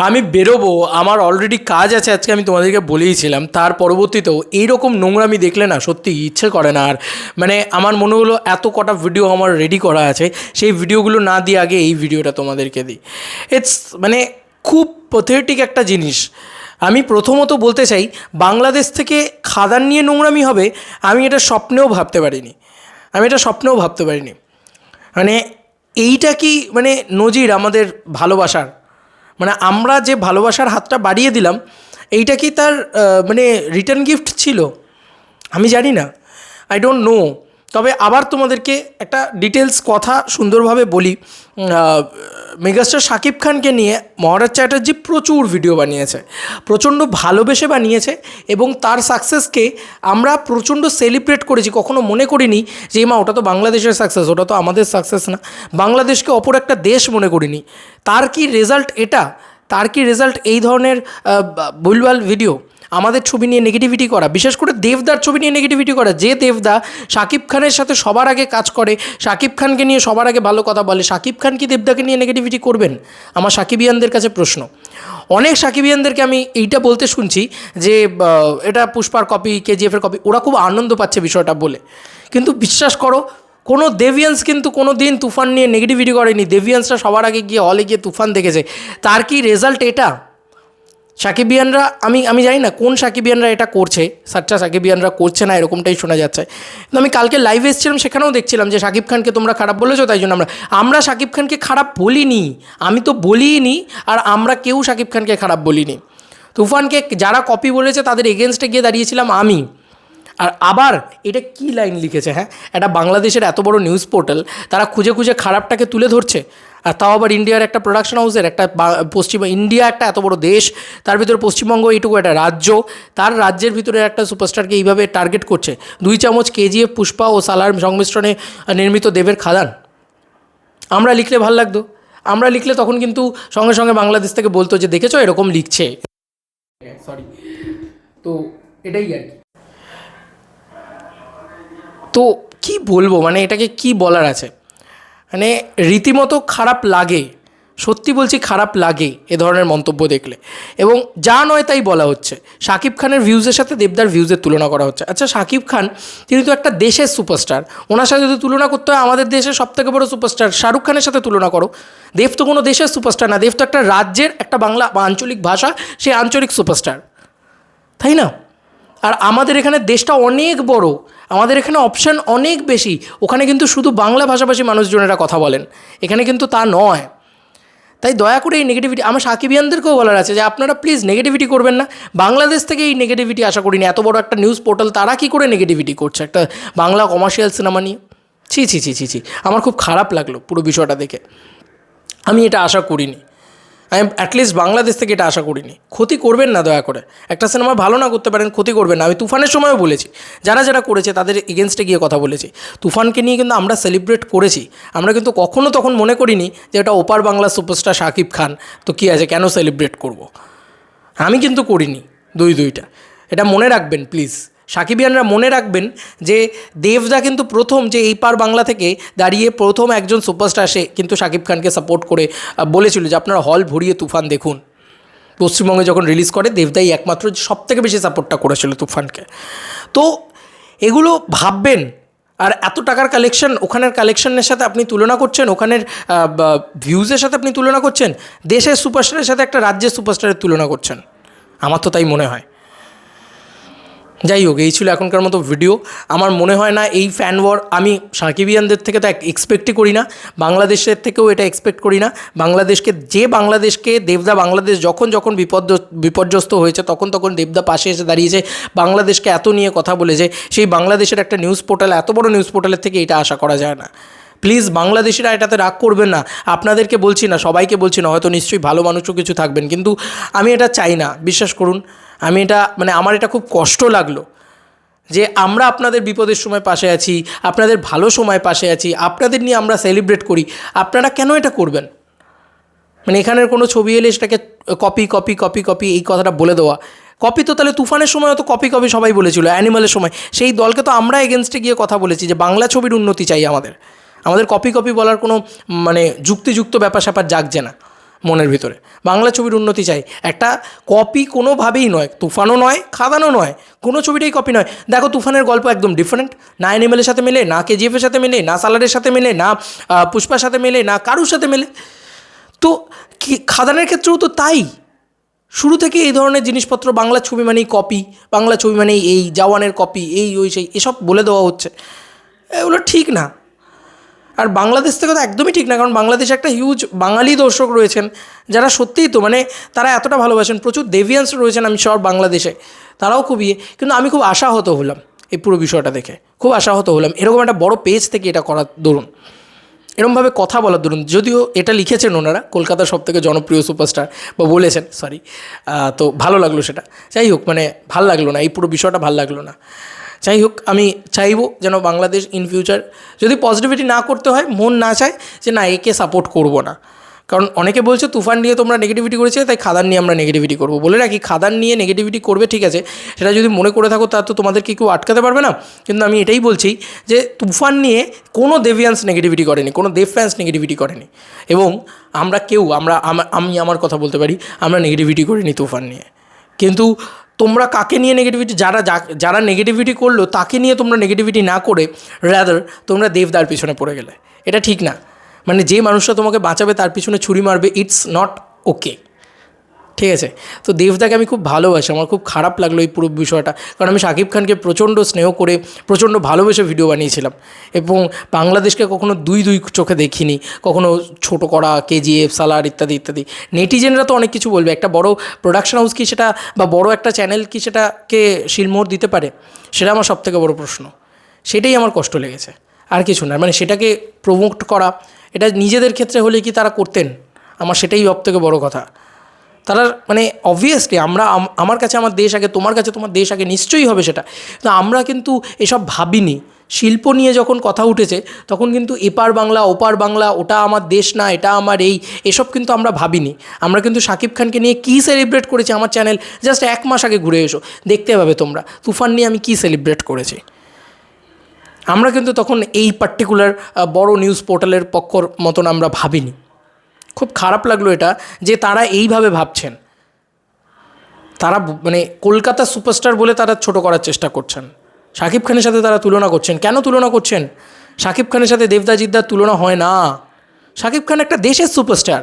আমি বেরোবো, আমার অলরেডি কাজ আছে আজকে, আমি তোমাদেরকে বলেইছিলাম। তার পরবর্তীতেও এইরকম নোংরামি দেখলে না সত্যি ইচ্ছে করে না। আর মানে আমার মনে হলো এত কটা ভিডিও আমার রেডি করা আছে, সেই ভিডিওগুলো না দিয়ে আগে এই ভিডিওটা তোমাদেরকে দিই। ইটস মানে খুব প্যাথেটিক একটা জিনিস। আমি প্রথমত বলতে চাই, বাংলাদেশ থেকে খাদান নিয়ে নোংরামি হবে আমি এটা স্বপ্নেও ভাবতে পারিনি। মানে এইটা কি মানে নজির আমাদের ভালোবাসার? মানে আমরা যে ভালোবাসার হাতটা বাড়িয়ে দিলাম, এইটা কি তার মানে রিটার্ন গিফট ছিল? আমি জানি না, আই ডোন্ট নো। তবে আবার তোমাদেরকে একটা ডিটেলস কথা সুন্দরভাবে বলি। মেগাস্টার শাকিব খানকে নিয়ে মহারাজ চ্যাটার্জি প্রচুর ভিডিও বানিয়েছে, প্রচণ্ড ভালোবেসে বানিয়েছে, এবং তার সাকসেসকে আমরা প্রচণ্ড সেলিব্রেট করেছি। কখনো মনে করিনি যে মা ওটা তো বাংলাদেশের সাকসেস, ওটা তো আমাদের সাকসেস না। বাংলাদেশকে অপর একটা দেশ মনে করিনি। তার কি রেজাল্ট এটা? তার কি রেজাল্ট এই ধরনের ভুলভাল ভিডিও, আমাদের ছবি নিয়ে নেগেটিভিটি করা, বিশেষ করে দেবদার ছবি নিয়ে নেগেটিভিটি করা? যে দেবদা শাকিব খানের সাথে সবার আগে কাজ করে, শাকিব খানকে নিয়ে সবার আগে ভালো কথা বলে, শাকিব খান কি দেবদাকে নিয়ে নেগেটিভিটি করবেন? আমার সাকিবিয়ানদের কাছে প্রশ্ন। অনেক সাকিবিয়ানদেরকে আমি এইটা বলতে শুনছি যে এটা পুষ্পার কপি, কেজিএফের কপি। ওরা খুব আনন্দ পাচ্ছে বিষয়টা বলে, কিন্তু বিশ্বাস করো, কোনো দেভিয়ান্স কিন্তু কোনো দিন তুফান নিয়ে নেগেটিভিটি করেনি। দেভিয়ান্সরা সবার আগে গিয়ে হলে গিয়ে তুফান দেখেছে। তার কি রেজাল্ট এটা? সাকিবিয়ানরা, আমি জানি না কোন সাকিবিয়ানরা এটা করছে, সাচ্চা সাকিবিয়ানরা করছে না এরকমটাই শোনা যাচ্ছে। কিন্তু আমি কালকে লাইভে এসেছিলাম, সেখানেও দেখছিলাম যে শাকিব খানকে তোমরা খারাপ বলেছো, তাই জন্য আমরা শাকিব খানকে খারাপ বলিনি। আমি তো বলিনি, আর আমরা কেউ শাকিব খানকে খারাপ বলিনি। তুফানকে যারা কপি বলেছে তাদের এগেনস্টে গিয়ে দাঁড়িয়েছিলাম আমি। আর আবার এটা কি লাইন লিখেছে, হ্যাঁ, এটা বাংলাদেশের এত বড় নিউজ পোর্টাল, তারা খুঁজে খুঁজে খারাপটাকে তুলে ধরছে। আর তাও আবার ইন্ডিয়ার একটা প্রোডাকশন হাউসের, একটা ইন্ডিয়া একটা এত বড় দেশ, তার ভিতরে পশ্চিমবঙ্গ এইটুকু একটা রাজ্য, তার রাজ্যের ভিতরে একটা সুপারস্টারকে এইভাবে টার্গেট করছে। 2 চামচ কেজিএফ, পুষ্পা ও সালার সংমিশ্রণে নির্মিত দেবের খাদান। আমরা লিখলে ভাল লাগতো, আমরা লিখলে তখন কিন্তু সঙ্গে সঙ্গে বাংলাদেশ থেকে বলতো যে দেখেছো এরকম লিখছে। সরি, তো এটাই আর কি। তো কি বলবো, মানে এটাকে কি বলার আছে? মানে রীতিমতো খারাপ লাগে, সত্যি বলছি খারাপ লাগে এ ধরনের মন্তব্য দেখলে। এবং যা নয় তাই বলা হচ্ছে, শাকিব খানের ভিউজের সাথে দেবদার ভিউজের তুলনা করা হচ্ছে। আচ্ছা, শাকিব খান তিনি তো একটা দেশের সুপারস্টার, ওনার সাথে যদি তুলনা করতে হয় আমাদের দেশের সবথেকে বড় সুপারস্টার শাহরুখ খানের সাথে তুলনা করো। দেব তো কোনো দেশের সুপারস্টার না, দেব তো একটা রাজ্যের, একটা বাংলা বা আঞ্চলিক ভাষা, সে আঞ্চলিক সুপারস্টার, তাই না? আর আমাদের এখানে দেশটা অনেক বড়, আমাদের এখানে অপশান অনেক বেশি। ওখানে কিন্তু শুধু বাংলা ভাষাভাষী মানুষজনেরা কথা বলেন, এখানে কিন্তু তা নয়। তাই দয়া করে এই নেগেটিভিটি, আমার সাকিবিয়ানদেরকেও বলার আছে যে আপনারা প্লিজ নেগেটিভিটি করবেন না। বাংলাদেশ থেকে এই নেগেটিভিটি আশা করিনি। এত বড় একটা নিউজ পোর্টাল, তারা কী করে নেগেটিভিটি করছে একটা বাংলা কমার্শিয়াল সিনেমা নিয়ে? ছি ছি ছি ছি ছি, আমার খুব খারাপ লাগলো পুরো বিষয়টা দেখে। আমি এটা আশা করিনি, আমি অ্যাটলিস্ট বাংলাদেশ থেকে এটা আশা করিনি। ক্ষতি করবেন না দয়া করে, একটা সিনেমা ভালো না করতে পারেন, ক্ষতি করবেন না। আমি তুফানের সময়ও বলেছি, যারা যারা করেছে তাদের এগেনস্টে গিয়ে কথা বলেছি। তুফানকে নিয়ে কিন্তু আমরা সেলিব্রেট করেছি, আমরা কিন্তু কখনও তখন মনে করিনি যে এটা ওপার বাংলা সুপারস্টার শাকিব খান, তো কী আছে, কেন সেলিব্রেট করব? আমি কিন্তু করিনি দুইটা। এটা মনে রাখবেন প্লিজ, সাকিবিয়ানরা মনে রাখবেন যে দেবদা কিন্তু প্রথম, যে এই পার বাংলা থেকে দাঁড়িয়ে প্রথম একজন সুপারস্টার, সে কিন্তু শাকিব খানকে সাপোর্ট করে বলেছিল যে আপনারা হল ভরিয়ে তুফান দেখুন। পশ্চিমবঙ্গে যখন রিলিজ করে দেবদাই একমাত্র সবথেকে বেশি সাপোর্টটা করেছিল তুফানকে। তো এগুলো ভাববেন। আর এত টাকার কালেকশন, ওখানের কালেকশনের সাথে আপনি তুলনা করছেন, ওখানের ভিউজের সাথে আপনি তুলনা করছেন, দেশের সুপারস্টারের সাথে একটা রাজ্যের সুপারস্টারের তুলনা করছেন। আমার তো তাই মনে হয়। যাই হোক, এই ছিল এখনকার মতো ভিডিও। আমার মনে হয় না এই ফ্যান ওয়ার, আমি সাকিবিয়ানদের থেকে তো এক্সপেক্টই করি না, বাংলাদেশের থেকেও এটা এক্সপেক্ট করি না। বাংলাদেশকে দেবদা, বাংলাদেশ যখন যখন বিপর্যস্ত হয়েছে তখন তখন দেবদা পাশে এসে দাঁড়িয়েছে, বাংলাদেশকে এত নিয়ে কথা বলেছে, সেই বাংলাদেশের একটা নিউজ পোর্টাল, এত বড় নিউজ পোর্টালের থেকে এটা আশা করা যায় না। প্লিজ বাংলাদেশিরা এটাতে রাগ করবেন না, আপনাদেরকে বলছি না, সবাইকে বলছি না, হয়তো নিশ্চয়ই ভালো মানুষও কিছু থাকবেন, কিন্তু আমি এটা চাই না, বিশ্বাস করুন। আমি এটা মানে আমার এটা খুব কষ্ট লাগলো যে আমরা আপনাদের বিপদের সময় পাশে আছি, আপনাদের ভালো সময় পাশে আছি, আপনাদের নিয়ে আমরা সেলিব্রেট করি, আপনারা কেন এটা করবেন? মানে এখানের কোনো ছবি এলে সেটাকে কপি কপি কপি কপি এই কথাটা বলে দেওয়া। কপি তো তাহলে তুফানের সময়ও তো কপি কপি সবাই বলেছিল, অ্যানিমালের সময় সেই দলকে তো আমরা এগেনস্টে গিয়ে কথা বলেছি যে বাংলা ছবির উন্নতি চাই আমাদের কপি কপি বলার কোনো মানে যুক্তিযুক্ত ব্যাপার স্যাপার জাগছে না। মনের ভিতরে। বাংলা ছবির উন্নতি চাই, একটা কপি কোনোভাবেই নয়, তুফানও নয়, খাদানও নয়, কোনো ছবিটাই কপি নয়। দেখো তুফানের গল্প একদম ডিফারেন্ট, না অ্যানিমেলের সাথে মেলে, না কেজিএফের সাথে মেলে, না সালারের সাথে মেলে, না পুষ্পার সাথে মেলে, না কারুর সাথে মেলে। তো খাদানের ক্ষেত্রেও তো তাই, শুরু থেকে এই ধরনের জিনিসপত্র, বাংলা ছবি মানেই কপি, বাংলা ছবি মানেই এই জওয়ানের কপি, এই ওই সেই এসব বলে দেওয়া হচ্ছে, এগুলো ঠিক না। আর বাংলাদেশ থেকে তো একদমই ঠিক না, কারণ বাংলাদেশে একটা হিউজ বাঙালি দর্শক রয়েছেন যারা সত্যিই তো মানে তারা এতটা ভালোবাসেন, প্রচুর দেভিয়ান্স রয়েছেন আমি সব বাংলাদেশে, তারাও খুব কিন্তু আমি খুব আশাহত হলাম এই পুরো বিষয়টা দেখে, খুব আশাহত হলাম এরকম একটা বড় পেজ থেকে এটা করার দরুন, এরকমভাবে কথা বলার দরুন। যদিও এটা লিখেছেন ওনারা কলকাতার সবথেকে জনপ্রিয় সুপারস্টার বা বলেছেন, সরি, তো ভালো লাগলো সেটা। যাই হোক, মানে ভাল লাগলো না, এই পুরো বিষয়টা ভাল লাগলো না। যাই হোক, আমি চাইবো যেন বাংলাদেশ ইন ফিউচার যদি পজিটিভিটি না করতে হয়, মন না চায় যে না একে সাপোর্ট করব না, কারণ অনেকে বলছে তুফান নিয়ে তোমরা নেগেটিভিটি করেছিলে তাই খাদান নিয়ে আমরা নেগেটিভিটি করবো। বলে রাখি, খাদান নিয়ে নেগেটিভিটি করবে ঠিক আছে, সেটা যদি মনে করে থাকো তা তো তোমাদেরকে কেউ আটকাতে পারবে না। কিন্তু আমি এটাই বলছি যে তুফান নিয়ে কোনো দেভিয়ান্স নেগেটিভিটি করেনি, কোনো দেব ফ্যান্স নেগেটিভিটি করেনি, এবং আমরা কেউ আমি আমার কথা বলতে পারি, আমরা নেগেটিভিটি করিনি তুফান নিয়ে। কিন্তু তোমরা কাকে নিয়ে নেগেটিভিটি, যারা নেগেটিভিটি করলো তাকে নিয়ে তোমরা নেগেটিভিটি না করে রাদার তোমরা দেবদার পিছনে পড়ে গেলে, এটা ঠিক না। মানে যে মানুষটা তোমাকে বাঁচাবে তার পিছনে ছুরি মারবে, ইটস নট ওকে, ঠিক আছে? তো দেবদাকে আমি খুব ভালোবাসি, আমার খুব খারাপ লাগলো এই পুরো বিষয়টা, কারণ আমি শাকিব খানকে প্রচণ্ড স্নেহ করে প্রচণ্ড ভালোবেসে ভিডিও বানিয়েছিলাম, এবং বাংলাদেশকে কখনো দুই চোখে দেখিনি, কখনো ছোট করা, কেজিএফ, সালার ইত্যাদি ইত্যাদি। নেটিজেনরা তো অনেক কিছু বলবে, একটা বড় প্রোডাকশন হাউস কি সেটা, বা বড় একটা চ্যানেল কি সেটাকে শিলমোহর দিতে পারে? সেটা আমার সবথেকে বড় প্রশ্ন, সেটাই আমার কষ্ট লেগেছে, আর কিছু না। মানে সেটাকে প্রমোট করা, এটা নিজেদের ক্ষেত্রে হলে কি তারা করতেন? আমার সেটাই সবথেকে বড় কথা। তারা মানে অবভিয়াসলি আমার কাছে আমার দেশ আগে, তোমার কাছে তোমার দেশ আগে, নিশ্চয়ই হবে সেটা, তো আমরা কিন্তু এসব ভাবিনি। শিল্প নিয়ে যখন কথা উঠেছে তখন কিন্তু এপার বাংলা ওপার বাংলা, ওটা আমার দেশ না, এটা আমার এসব কিন্তু আমরা ভাবিনি। আমরা কিন্তু শাকিব খানকে নিয়ে কী সেলিব্রেট করেছি, আমার চ্যানেল জাস্ট 1 মাস আগে ঘুরে এসো, দেখতে পাবে তোমরা তুফান নিয়ে আমি কী সেলিব্রেট করেছি। আমরা কিন্তু তখন এই পার্টিকুলার বড় নিউজ পোর্টালের পক্ষর মতন আমরা ভাবিনি। খুব খারাপ লাগলো এটা যে তারা এইভাবে ভাবছেন, তারা মানে কলকাতা সুপারস্টার বলে তারা ছোট করার চেষ্টা করছেন, শাকিব খানের সাথে তারা তুলনা করছেন। কেন তুলনা করছেন? শাকিব খানের সাথে দেবদাজিদ্দার তুলনা হয় না। শাকিব খান একটা দেশের সুপারস্টার,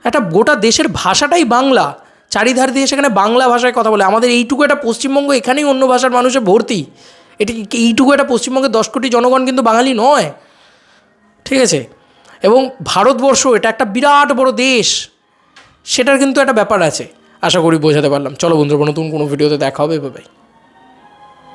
একটা গোটা দেশের ভাষাটাই বাংলা, চারিধার দিয়ে সেখানে বাংলা ভাষায় কথা বলে। আমাদের এইটুকু একটা পশ্চিমবঙ্গ, এখানেই অন্য ভাষার মানুষে ভর্তি, এইটুকু একটা পশ্চিমবঙ্গের 10 কোটি জনগণ কিন্তু বাঙালি নয়, ঠিক আছে? এবং ভারতবর্ষ এটা একটা বিরাট বড় দেশ, সেটার কিন্তু একটা ব্যাপার আছে। আশা করি বোঝাতে পারলাম। চলো বন্ধুরা, নতুন কোনো ভিডিওতে দেখা হবে, বাই।